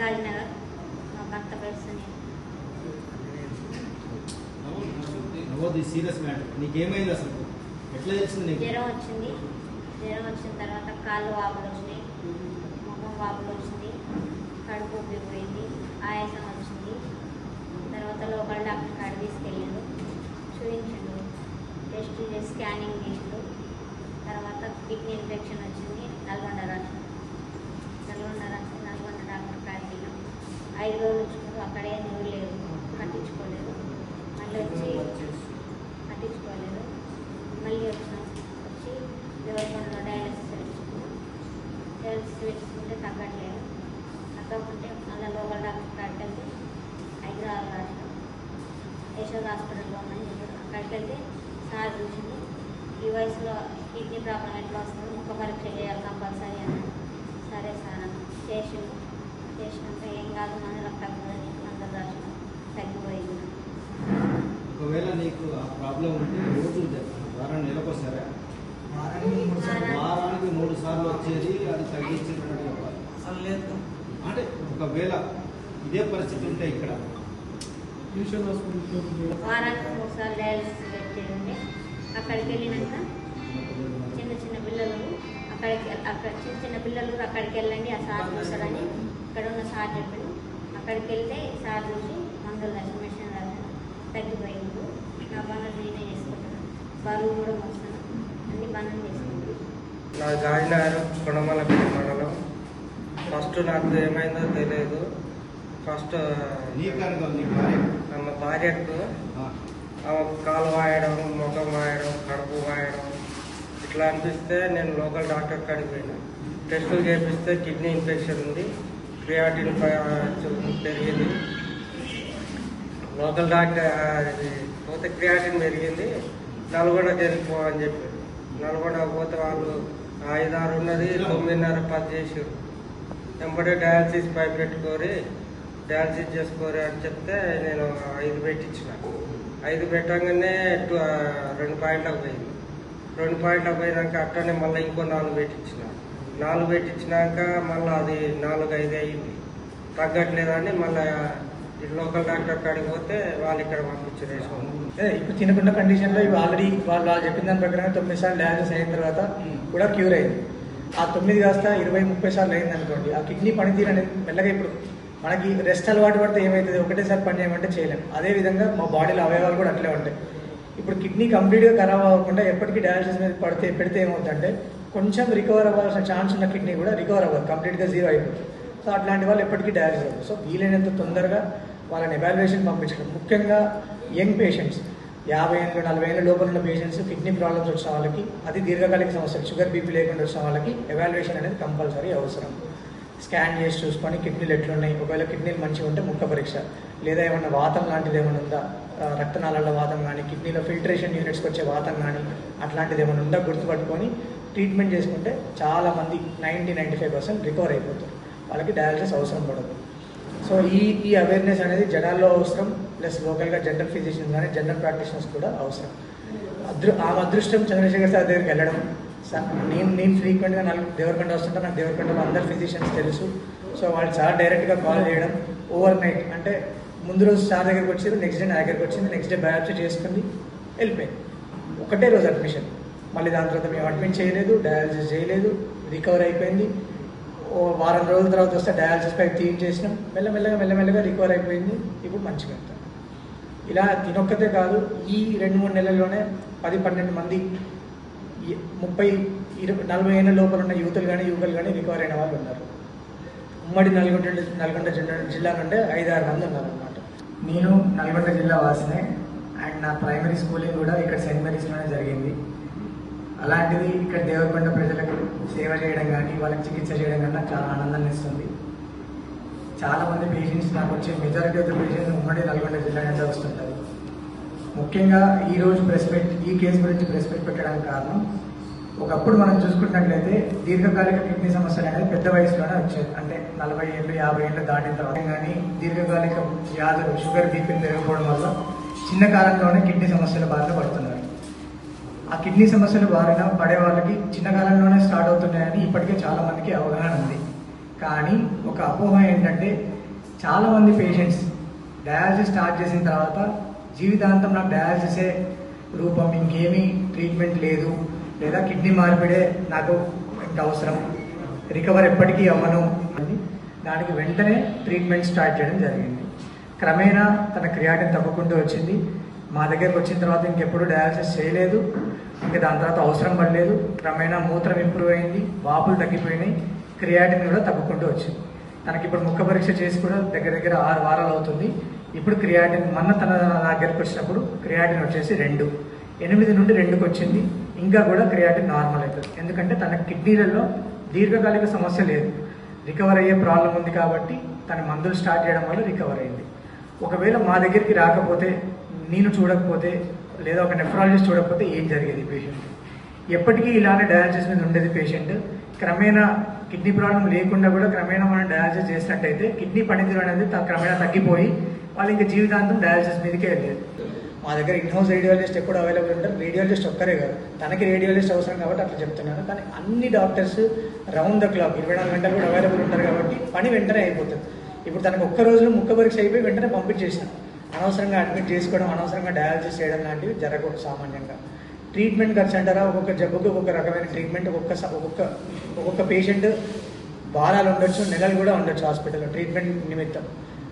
రాజనగర్. మా భర్త పేరు సునీల్. Serious matter. నీకేమైంది అసలు? ఎట్లా తెలిసింది నీకు? జ్వరం వచ్చింది. జ్వరం వచ్చిన తర్వాత కాళ్ళు వాపులు వచ్చినాయి, ముఖం వాపులు వచ్చింది, కడుపు ఉబ్బిపోయింది, ఆయాసం వచ్చింది. తర్వాత లోకల్ డాక్టర్ కాడ తీసుకెళ్ళాడు, చూపించాడు, టెస్ట్ చేసి స్కానింగ్ చేసాడు. తర్వాత కిడ్నీ ఇన్ఫెక్షన్ వచ్చింది. నల్గొండ రాష్ట్రం నల్గొండ డాక్టర్ కాడికి వెళ్ళాం. 5 రోజులు వచ్చుకుంటూ అక్కడే నువ్వు లేదు, పట్టించుకోలేదు. మళ్ళీ పట్టించుకోలేదు. మళ్ళీ వచ్చాం. వచ్చి దేవరకొండలో డయాలసిస్ పెట్టుకుంటే తగ్గట్లేదు. తగ్గకుంటే మళ్ళీ లోకల్ డాక్టర్ కాడికి వెళ్తే హైదరాబాద్ రాష్ట్రం యశోద హాస్పిటల్లో ఉందని చెప్పారు. అక్కడికి వెళ్తే సార్ చూసింది, ఈ వయసులో కిడ్నీ ప్రాబ్లం ఎట్లా వస్తుంది, ముఖ పరీక్ష చేయాలి కంపల్సరీ అన్నాడు. సరే సార్ అన్న చేసినాక ఏం కాదు, మందులు తగ్గుదని అందరు రాష్ట్రం తగ్గిపోయింది. ఒకవేళ నీకు ఆ ప్రాబ్లం ఉంటే రోజు వారానికి నెలకొస్తారా? వారానికి 3 సార్లు వచ్చేది, అది తగ్గించినట్టు చెప్పాలి. అంటే ఒకవేళ ఇదే పరిస్థితి ఉంటే ఇక్కడ వారానికి 3 సార్లు డయాలసిస్ పెట్టేది. అక్కడికి వెళ్ళినాక చిన్న పిల్లలు చిన్న పిల్లలు అక్కడికి వెళ్ళండి, ఆ సార్ చూస్తారని ఇక్కడ ఉన్న సార్ చెప్పాడు. అక్కడికి వెళ్తే సార్ చూసి మందులు మెషిన్ రాశాను, తగ్గిపోయింది. నా పనులు నేనే చేసుకుంటాను, బరువు కూడా వస్తాను, అన్ని పనులు చేసుకుంటాను. నా జాయినారు కొండమల్లపల్లి మండలం. ఫస్ట్ నాకు ఏమైందో తెలియదు. ఫస్ట్ మా భార్యకు కాలు వాయడం, ముఖం వాయడం, కడుపు వాయడం ఇట్లా అనిపిస్తే నేను లోకల్ డాక్టర్ కాడికి పోయినా. టెస్టులు చేపిస్తే కిడ్నీ ఇన్ఫెక్షన్ ఉంది, క్రియాటిన్ పెరిగింది. లోకల్ డాక్టర్ పోతే క్రియాటిన్ పెరిగింది, నల్గొండ జరిగిపో అని చెప్పారు. నల్గొండ పోతే వాళ్ళు 5-6 ఉన్నది, 9:30-10 చేసారు. వెంబడే డయాలసిస్ పైప్ పెట్టుకోరి, డయాలసిస్ చేసుకోరి అని చెప్తే నేను 5 పెట్టించిన. 5 పెట్టగానే 2 పాయింట్లకు పోయింది. 2 పాయింట్లకు పోయినాక అట్టనే మళ్ళీ ఇంకో 4 పెట్టించిన. 4 పెట్టించినాక మళ్ళీ అది 4-5 అయింది. తగ్గట్లేదని మళ్ళీ లోకల్ డాక్టర్ కాడికి పోతే వాళ్ళు ఇక్కడ పంపించారు. ఇప్పుడు తినకుండా కండిషన్లో ఇవి ఆల్రెడీ వాళ్ళు చెప్పిన దాని ప్రకారం 9 సార్లు డయాలసిస్ అయిన తర్వాత కూడా క్యూర్ అయింది. ఆ 9 కాస్త 20-30 సార్లు అయింది అనుకోండి. ఆ కిడ్నీ పనితీరు అనేది మెల్లగా ఇప్పుడు మనకి రెస్ట్ అలవాటు పడితే ఏమవుతుంది, ఒకటేసారి పని చేయమంటే చేయలేము. అదేవిధంగా మా బాడీలో అవయవాలు కూడా అట్లే ఉంటాయి. ఇప్పుడు కిడ్నీ కంప్లీట్గా ఖరాబ్ అవ్వకుండా ఎప్పటికీ డయాలసిస్ మీద పెడితే ఏమవుతుందంటే కొంచెం రికవర్ అవ్వాల్సిన ఛాన్స్ ఉన్న కిడ్నీ కూడా రికవర్ అవ్వదు, కంప్లీట్గా 0 అయిపోతుంది. సో అట్లాంటి వాళ్ళు ఎప్పటికీ డయాలసిస్ అవ్వదు. సో వీలైనంత తొందరగా వాళ్ళని ఎవాల్యుయేషన్ పంపించడం, ముఖ్యంగా యంగ్ పేషెంట్స్ 50 ఏళ్ళు 40 ఏళ్ళ లోపల ఉన్న పేషెంట్స్, కిడ్నీ ప్రాబ్లమ్స్ వచ్చిన వాళ్ళకి, అది దీర్ఘకాలిక సమస్యలు, షుగర్ బీపీ లేకుండా వచ్చిన వాళ్ళకి ఎవాల్యుయేషన్ అనేది కంపల్సరీ అవసరం. స్కాన్ చేసి చూసుకొని కిడ్నీలు ఎట్లున్నాయి, ఒకవేళ కిడ్నీలు మంచిగా ఉంటే ముక్క పరీక్ష, లేదా ఏమన్నా వాతం లాంటిది ఏమైనా ఉందా, రక్తనాళాల వాతం కానీ, కిడ్నీలో ఫిల్టరేషన్ యూనిట్స్కి వచ్చే వాతం కానీ అట్లాంటిది ఏమైనా ఉందా గుర్తుపట్టుకొని ట్రీట్మెంట్ చేసుకుంటే చాలామంది 90-95% రికవర్ అయిపోతారు. వాళ్ళకి డయాలసిస్ అవసరం పడదు. సో ఈ అవేర్నెస్ అనేది జనాల్లో అవసరం, ప్లస్ లోకల్గా జనరల్ ఫిజిషియన్స్ కానీ జనరల్ ప్రాక్టీషనర్స్ కూడా అవసరం. ఆమె అదృష్టం చంద్రశేఖర్ సార్ దగ్గరికి వెళ్ళడం. సార్ నేను ఫ్రీక్వెంట్గా దేవరకొండ వస్తుంటే నాకు దేవరకొండలో అందరు ఫిజిషియన్స్ తెలుసు. సో వాళ్ళు సార్ డైరెక్ట్గా కాల్ చేయడం, ఓవర్ నైట్ అంటే ముందు రోజు సార్ దగ్గరికి వచ్చారు, నెక్స్ట్ డే నా దగ్గరికి వచ్చింది, నెక్స్ట్ డే బయాప్సీ చేసుకుంది, వెళ్ళిపోయింది. ఒకటే రోజు అడ్మిషన్. మళ్ళీ దాని తర్వాత మేము అడ్మిట్ చేయలేదు, డయాలసిస్ చేయలేదు, రికవర్ అయిపోయింది. వారం రోజుల తర్వాత వస్తే డయాలసిస్ పైప్ తీయించేసినాం, మెల్లమెల్లగా రికవర్ అయిపోయింది. ఇప్పుడు మంచిగా వెళ్తాం. ఇలా తినొక్కతే కాదు, ఈ 2-3 నెలల్లోనే 10-12 మంది 30-40 ఏళ్ళ లోపల ఉన్న యువకులు కానీ రికవర్ అయిన వాళ్ళు ఉన్నారు. ఉమ్మడి నల్గొండ జిల్లా నుండి 5-6 మంది ఉన్నారు అన్నమాట. నేను నల్గొండ జిల్లా వాసినే. అండ్ నా ప్రైమరీ స్కూలింగ్ కూడా ఇక్కడ సెయింట్ మేరీస్లోనే జరిగింది. అలాంటిది ఇక్కడ దేవరకొండ ప్రజలకు సేవ చేయడం కానీ, వాళ్ళకి చికిత్స చేయడం కానీ నాకు చాలా ఆనందాన్ని ఇస్తుంది. చాలామంది పేషెంట్స్ నాకు వచ్చే మెజారిటీ ఆఫ్ ద పేషెంట్స్ ఉమ్మడి నల్గొండ జిల్లా నుండి వస్తుంటారు. ముఖ్యంగా ఈరోజు ఈ కేసు గురించి ప్రెస్ మీట్ పెట్టడానికి కారణం, ఒకప్పుడు మనం చూసుకున్నట్లయితే దీర్ఘకాలిక కిడ్నీ సమస్యలు అనేది పెద్ద వయసులోనే వచ్చేది. అంటే 40 ఏళ్ళు 50 ఏళ్ళు దాటిన తర్వాత కానీ దీర్ఘకాలిక వ్యాధులు, షుగర్ బీపీ పెరగకపోవడం వల్ల చిన్న కాలంలోనే కిడ్నీ సమస్యల బారిన పడుతున్నారు. ఆ కిడ్నీ సమస్యలు బారిన పడే వాళ్ళకి చిన్న కాలంలోనే స్టార్ట్ అవుతున్నాయని ఇప్పటికే చాలా మందికి అవగాహన ఉంది. కానీ ఒక అపోహ ఏంటంటే చాలామంది పేషెంట్స్ డయాలసిస్ స్టార్ట్ చేసిన తర్వాత జీవితాంతం నాకు డయాలసిసే రూపం, ఇంకేమీ ట్రీట్మెంట్ లేదు, లేదా కిడ్నీ మార్పిడే నాకు ఇంకా అవసరం, రికవర్ ఎప్పటికీ అవ్వను అని దానికి వెంటనే ట్రీట్మెంట్ స్టార్ట్ చేయడం జరిగింది. క్రమేణా తన క్రియాటిన్ తగ్గుకుంటూ వచ్చింది. మా దగ్గరకు వచ్చిన తర్వాత ఇంకెప్పుడు డయాలసిస్ చేయలేదు, ఇంకా దాని తర్వాత అవసరం పడలేదు. క్రమేణా మూత్రం ఇంప్రూవ్ అయింది, వాపులు తగ్గిపోయినాయి, క్రియాటిన్ కూడా తగ్గుకుంటూ వచ్చింది. తనకి ఇప్పుడు ముక్క పరీక్ష చేసి కూడా దగ్గర దగ్గర 6 వారాలు అవుతుంది. ఇప్పుడు క్రియాటిన్ మొన్న తన దగ్గరకు వచ్చినప్పుడు క్రియాటిన్ వచ్చేసి 2, 8 నుండి 2కి వచ్చింది. ఇంకా కూడా క్రియాటిన్ నార్మల్ అవుతుంది, ఎందుకంటే తన కిడ్నీలలో దీర్ఘకాలిక సమస్య లేదు, రికవర్ అయ్యే ప్రాబ్లం ఉంది కాబట్టి తన మందులు స్టార్ట్ చేయడం వల్ల రికవర్ అయింది. ఒకవేళ మా దగ్గరికి రాకపోతే, నేను చూడకపోతే, లేదా ఒక నెఫ్రాలజిస్ట్ చూడకపోతే ఏం జరిగేది పేషెంట్? ఎప్పటికీ ఇలానే డయాలసిస్ మీద ఉండేది పేషెంట్. క్రమేణా కిడ్నీ ప్రాబ్లం లేకుండా కూడా క్రమేణా మనం డయాలసిస్ చేసినట్టయితే కిడ్నీ పనితీరు అనేది క్రమేణా తగ్గిపోయి వాళ్ళు ఇంకా జీవితాంతం డయాలసిస్ మీదకే వెళ్ళేది. మా దగ్గర ఇన్హౌస్ రేడియాలజిస్ట్ ఎప్పుడు అవైలబుల్ ఉంటారు. రేడియాలజిస్ట్ ఒక్కరే కాదు, తనకి రేడియాలజిస్ట్ అవసరం కాబట్టి అట్లా చెప్తున్నాను. కానీ అన్ని డాక్టర్స్ రౌండ్ ద క్లాక్ 24 గంటలు కూడా అవైలబుల్ ఉంటారు కాబట్టి పని వెంటనే అయిపోతుంది. ఇప్పుడు తనకు ఒక్క రోజులో ముక్క పరీక్ష అయిపోయి వెంటనే పంపించేసినాం. అనవసరంగా అడ్మిట్ చేసుకోవడం, అనవసరంగా డయాలసిస్ చేయడం లాంటివి జరగకూడదు. సామాన్యంగా ట్రీట్మెంట్ ఖర్చు అంటారా, ఒక్కొక్క జబ్బుకి ఒక్కొక్క రకమైన ట్రీట్మెంట్, ఒక్కొక్క పేషెంట్ వారాలు ఉండొచ్చు, నెలలు కూడా ఉండొచ్చు హాస్పిటల్లో ట్రీట్మెంట్ నిమిత్తం.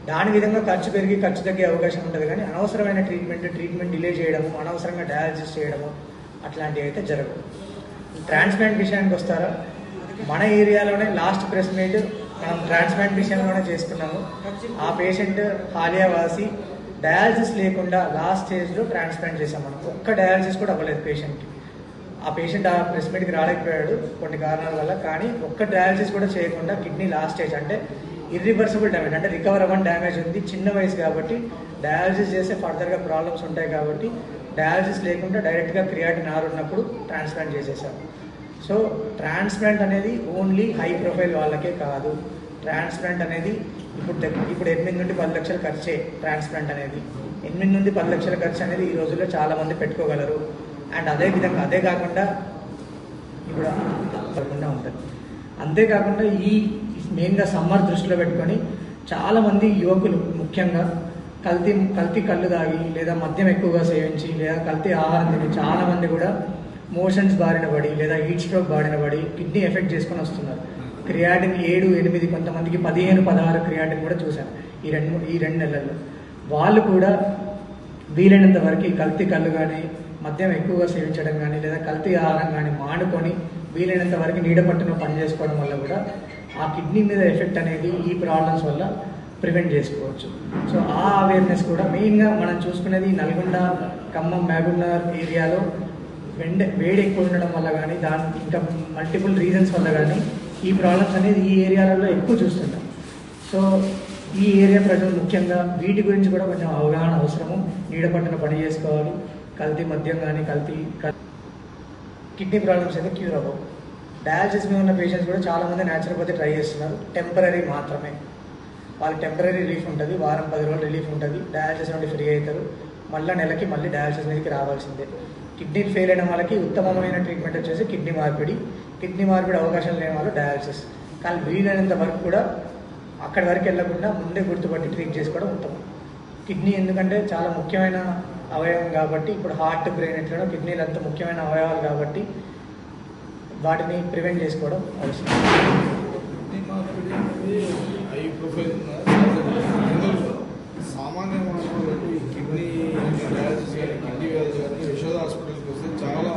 దాని విధంగా ఖర్చు పెరిగి ఖర్చు తగ్గే అవకాశం ఉంటుంది. కానీ అనవసరమైన ట్రీట్మెంట్ డిలే చేయడము, అనవసరంగా డయాలసిస్ చేయడము అట్లాంటివి అయితే జరగవు. ట్రాన్స్ప్లాంట్ విషయానికి వస్తారా, మన ఏరియాలోనే లాస్ట్ ప్రెస్ మీట్ మనం ట్రాన్స్ప్లాంట్ విషయంలోనే చేసుకున్నాము. ఆ పేషెంట్ హాలియావాసి, డయాలసిస్ లేకుండా లాస్ట్ స్టేజ్లో ట్రాన్స్ప్లాంట్ చేసాం మనం. ఒక్క డయాలసిస్ కూడా అవ్వలేదు పేషెంట్కి. ఆ పేషెంట్ ఆ ప్రెస్ మీట్కి రాలేకపోయాడు కొన్ని కారణాల వల్ల. కానీ ఒక్క డయాలసిస్ కూడా చేయకుండా కిడ్నీ లాస్ట్ స్టేజ్, అంటే ఇర్రివర్సిబుల్ డ్యామేజ్, అంటే రికవర్ అవ్వని డ్యామేజ్ ఉంది. చిన్న వయసు కాబట్టి డయాలసిస్ చేస్తే ఫర్దర్గా ప్రాబ్లమ్స్ ఉంటాయి కాబట్టి డయాలసిస్ లేకుండా డైరెక్ట్గా క్రియాటిన్ R ఉన్నప్పుడు ట్రాన్స్ప్లాంట్ చేసేసాం. సో ట్రాన్స్ప్లాంట్ అనేది ఓన్లీ హై ప్రొఫైల్ వాళ్ళకే కాదు. ట్రాన్స్ప్లాంట్ అనేది ఇప్పుడు 8 నుండి 10 లక్షలు ఖర్చే. ట్రాన్స్ప్లాంట్ అనేది 8 నుండి 10 లక్షల ఖర్చు అనేది ఈ రోజుల్లో చాలామంది పెట్టుకోగలరు. అండ్ అదే కాకుండా ఇప్పుడు ఉంటుంది. అంతేకాకుండా ఈ మెయిన్గా సమ్మర్ దృష్టిలో పెట్టుకొని చాలామంది యువకులు ముఖ్యంగా కల్తీ కళ్ళు తాగి, లేదా మద్యం ఎక్కువగా సేవించి, లేదా కల్తీ ఆహారం తిని చాలామంది కూడా మోషన్స్ బారిన పడి, లేదా హీట్ స్ట్రోక్ బారిన పడి కిడ్నీ ఎఫెక్ట్ చేసుకొని వస్తున్నారు. క్రియాటిన్ 7, 8, కొంతమందికి 15, 16 క్రియాటిన్ కూడా చూశాను ఈ 2 నెలల్లో. వాళ్ళు కూడా వీలైనంత వరకు కల్తీ కళ్ళు కానీ, మద్యం ఎక్కువగా సేవించడం కానీ, లేదా కల్తీ ఆహారం కానీ మానుకొని వీలైనంత వరకు నీడ పట్టున పని చేసుకోవడం వల్ల కూడా ఆ కిడ్నీ మీద ఎఫెక్ట్ అనేది ఈ ప్రాబ్లమ్స్ వల్ల ప్రివెంట్ చేసుకోవచ్చు. సో ఆ అవేర్నెస్ కూడా మెయిన్గా మనం చూసుకునేది నల్గొండ, ఖమ్మం, మహబూబ్నగర్ ఏరియాలో వేడి ఎక్కువ ఉండడం వల్ల కానీ, ఇంకా మల్టిపుల్ రీజన్స్ వల్ల కానీ ఈ ప్రాబ్లమ్స్ అనేది ఈ ఏరియాలలో ఎక్కువ చూస్తుంటాం. సో ఈ ఏరియా ప్రజలు ముఖ్యంగా వీటి గురించి కూడా కొంచెం అవగాహన అవసరము. నీడ పట్టున పని చేసుకోవాలి. కల్తీ మద్యం కానీ, కిడ్నీ ప్రాబ్లమ్స్ అయితే క్యూర్ అవ్వవు. డయాలసిస్ మీద ఉన్న పేషెంట్స్ కూడా చాలామంది న్యాచురోపతి ట్రై చేస్తున్నారు. టెంపరీ మాత్రమే, వాళ్ళకి టెంపరీ రిలీఫ్ ఉంటుంది, వారం 10 రోజులు రిలీఫ్ ఉంటుంది, డయాలసిస్ నుండి ఫ్రీ అవుతారు. నెలకి మళ్ళీ డయాలసిస్ మీదకి రావాల్సిందే. కిడ్నీ ఫెయిల్ అయిన వాళ్ళకి ఉత్తమమైన ట్రీట్మెంట్ వచ్చేసి కిడ్నీ మార్పిడి అవకాశం లేని వాళ్ళు డయాలసిస్. కానీ వీలైనంత వరకు కూడా అక్కడి వరకు వెళ్లకుండా ముందే గుర్తుపట్టి ట్రీట్ చేసుకోవడం ఉత్తమం. కిడ్నీ ఎందుకంటే చాలా ముఖ్యమైన అవయవం కాబట్టి, ఇప్పుడు హార్ట్, బ్రెయిన్ ఎట్లనో కిడ్నీలు అంత ముఖ్యమైన అవయవాలు కాబట్టి వాటిని ప్రివెంట్ చేసుకోవడం అవసరం. సామాన్య మానవులకు కిడ్నీ డయాలసిస్ కానీ, కిడ్నీ వ్యాధి కానీ యశోద హాస్పిటల్కి వస్తే చాలా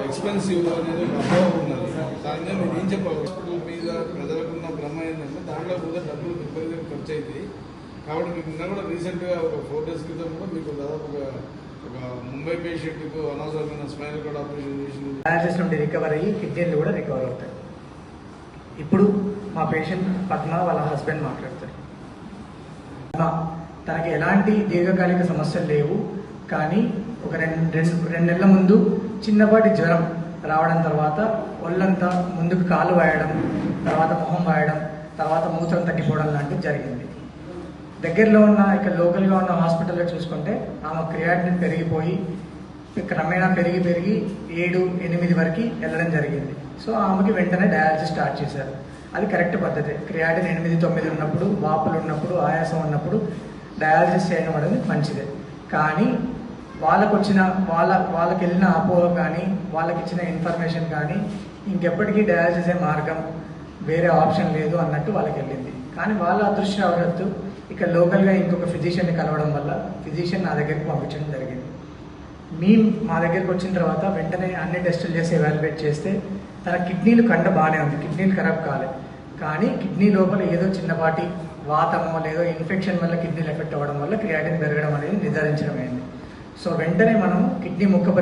ఎక్స్పెన్సివ్ అనేది ఒక అభావం ఉన్నది. దాని మీద మీరు ఏం చెప్పాలి? హాస్పిటల్ మీద ప్రజలకున్న భ్రమ ఏంటంటే దాంట్లో కూడా డబ్బులు విపరీతంగా ఖర్చు అవుతాయి. కాబట్టి మీకు నిన్న కూడా రీసెంట్గా ఒక 4 days క్రితం కూడా మీకు దాదాపు ఒక ముంబై పేషెంట్కు అనవసరమైన స్పైనల్ కార్డ్ ఆపరేషన్ చేసి డయాలసిస్ నుండి రికవర్ అయ్యి కిడ్నీలు కూడా రికవర్ అవుతాయి. ఇప్పుడు మా పేషెంట్ పద్మ వాళ్ళ హస్బెండ్ మాట్లాడతారు. తనకి ఎలాంటి దీర్ఘకాలిక సమస్యలు లేవు, కానీ ఒక రెండు నెలల ముందు చిన్నపాటి జ్వరం రావడం, తర్వాత ఒళ్ళంతా ముందుకు కాలు వాయడం, తర్వాత మొహం వాయడం, తర్వాత మూత్రం తగ్గిపోవడం లాంటివి జరిగింది. దగ్గరలో ఉన్న ఇక్కడ లోకల్గా ఉన్న హాస్పిటల్లో చూసుకుంటే ఆమె క్రియాటిన్ పెరిగిపోయి క్రమేణా పెరిగి 7, 8 వరకు వెళ్ళడం జరిగింది. సో ఆమెకి వెంటనే డయాలసిస్ స్టార్ట్ చేశారు. అది కరెక్ట్ పద్ధతి. క్రియాటిన్ 8-9 ఉన్నప్పుడు, వాపులు ఉన్నప్పుడు, ఆయాసం ఉన్నప్పుడు డయాలసిస్ చేయడం అనేది మంచిదే. కానీ వాళ్ళకి వెళ్ళిన అపోహ కానీ, వాళ్ళకి ఇచ్చిన ఇన్ఫర్మేషన్ కానీ ఇంకెప్పటికీ డయాలసిసే మార్గం, వేరే ఆప్షన్ లేదు అన్నట్టు వాళ్ళకి వెళ్ళింది. కానీ వాళ్ళ అదృష్టవశాత్తు ఇక్కడ లోకల్గా ఇంకొక ఫిజిషియన్ని కలవడం వల్ల ఫిజిషియన్ నా దగ్గరికి పంపించడం జరిగింది. మా దగ్గరికి వచ్చిన తర్వాత వెంటనే అన్ని టెస్టులు చేసి ఎవాల్యుయేట్ చేస్తే తన కిడ్నీలు బాగానే ఉంది, కిడ్నీలు ఖరాబ్ కాలేదు. కానీ కిడ్నీ లోపల ఏదో చిన్నపాటి వాతమో లేదో ఇన్ఫెక్షన్ వల్ల కిడ్నీలు ఎఫెక్ట్ అవ్వడం వల్ల క్రియాటిన్ పెరగడం అనేది నిర్ధారించడం అయింది. సో వెంటనే మనం కిడ్నీ ముక్క